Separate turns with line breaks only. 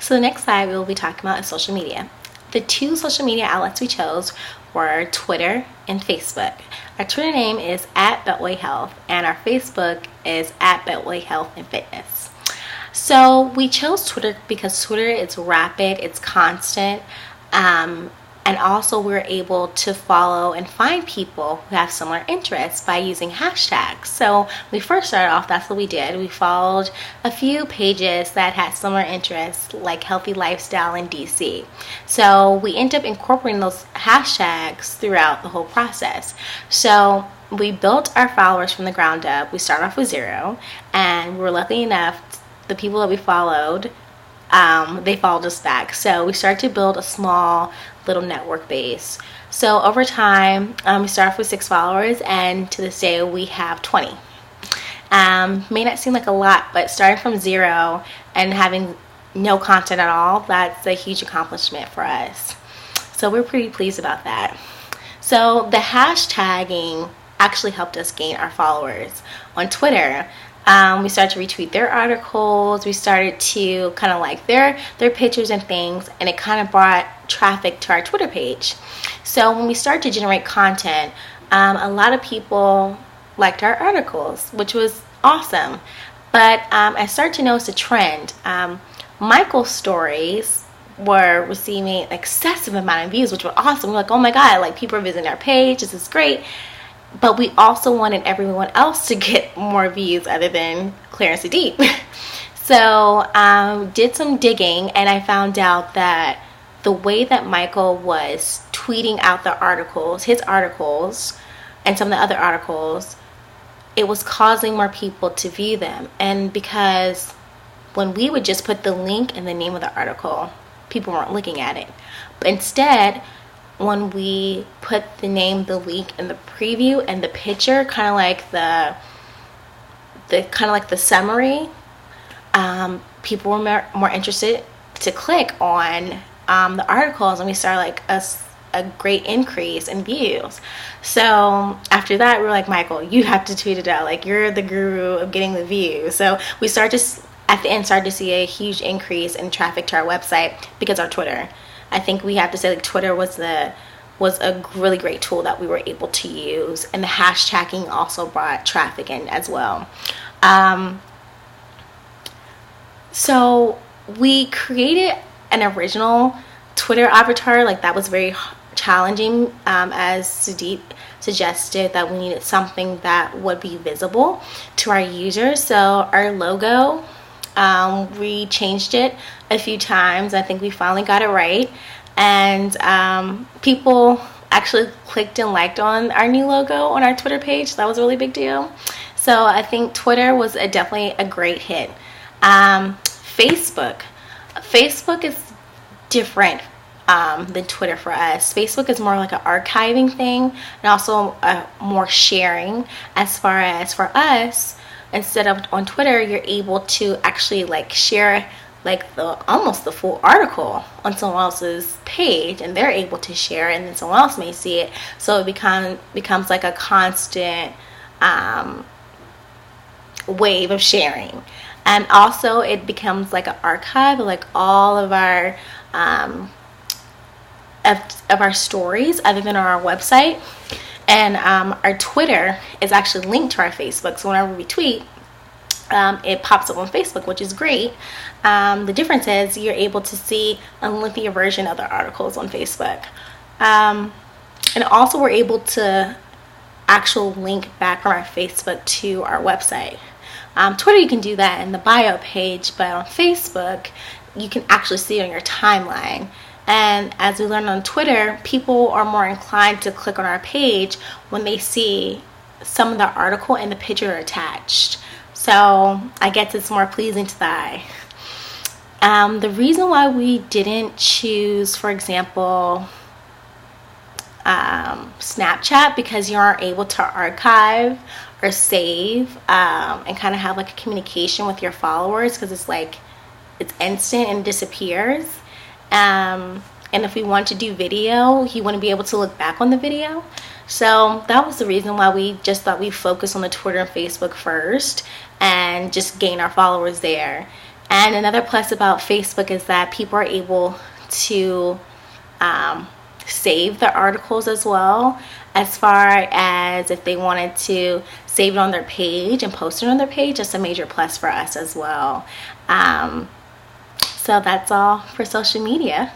So the next slide we will be talking about is social media. The two social media outlets we chose were Twitter and Facebook. Our Twitter name is @BeltwayHealth and our Facebook is @BeltwayHealth and Fitness. So we chose Twitter because Twitter is rapid, it's constant, and also we're able to follow and find people who have similar interests by using hashtags. So when we first started off, that's what we did. We followed a few pages that had similar interests, like healthy lifestyle in DC. So we ended up incorporating those hashtags throughout the whole process. So we built our followers from the ground up. We started off with 0, and we were lucky enough, the people that we followed, they followed us back. So we started to build a small little network base. So over time, we started off with 6 followers, and to this day we have 20. May not seem like a lot, but starting from 0 and having no content at all, that's a huge accomplishment for us. So we're pretty pleased about that. So the hashtagging actually helped us gain our followers. On Twitter, we started to retweet their articles. We started to kind of like their pictures and things, and it kind of brought traffic to our Twitter page. So when we started to generate content, a lot of people liked our articles, which was awesome. But I started to notice a trend. Michael's stories were receiving an excessive amount of views, which were awesome. We're like, oh my God, like people are visiting our page. This is great. But we also wanted everyone else to get more views other than Clarence the Deep. So did some digging, and I found out that the way that Michael was tweeting out the articles, his articles, and some of the other articles, it was causing more people to view them. And because when we would just put the link and the name of the article, people weren't looking at it. But instead, when we put the name, the link, and the preview and the picture, kind of like the summary, people were more interested to click on the articles, and we started like a great increase in views. So after that, we were like, Michael, you have to tweet it out. Like, you're the guru of getting the views. So we started to see a huge increase in traffic to our website because of Twitter. I think we have to say, like, Twitter was a really great tool that we were able to use, and the hashtagging also brought traffic in as well. So we created an original Twitter avatar. Like, that was very challenging, as Sudeep suggested that we needed something that would be visible to our users. So our logo, we changed it a few times. I think we finally got it right, and people actually clicked and liked on our new logo on our Twitter page. That was a really big deal. So I think Twitter was definitely a great hit. Facebook is different than Twitter for us. Facebook is more like an archiving thing, and also more sharing. As far as for us, instead of on Twitter, you're able to actually like share like almost the full article on someone else's page, and they're able to share, and then someone else may see it. So it becomes like a constant wave of sharing. And also it becomes like an archive of like all of our of our stories other than on our website. And our Twitter is actually linked to our Facebook, so whenever we tweet, it pops up on Facebook, which is great. The difference is you're able to see a lengthier version of the articles on Facebook. And also we're able to actually link back from our Facebook to our website. Twitter, you can do that in the bio page, but on Facebook, you can actually see it on your timeline. And as we learned on Twitter, people are more inclined to click on our page when they see some of the article and the picture attached. So I guess it's more pleasing to the eye. The reason why we didn't choose, for example, Snapchat, because you aren't able to archive or save and kind of have like a communication with your followers, because it's instant and disappears. And if we want to do video, you wouldn't be able to look back on the video. So that was the reason why we just thought we'd focus on the Twitter and Facebook first and just gain our followers there. And another plus about Facebook is that people are able to save their articles as well, as far as if they wanted to save it on their page and post it on their page. That's a major plus for us as well. So that's all for social media.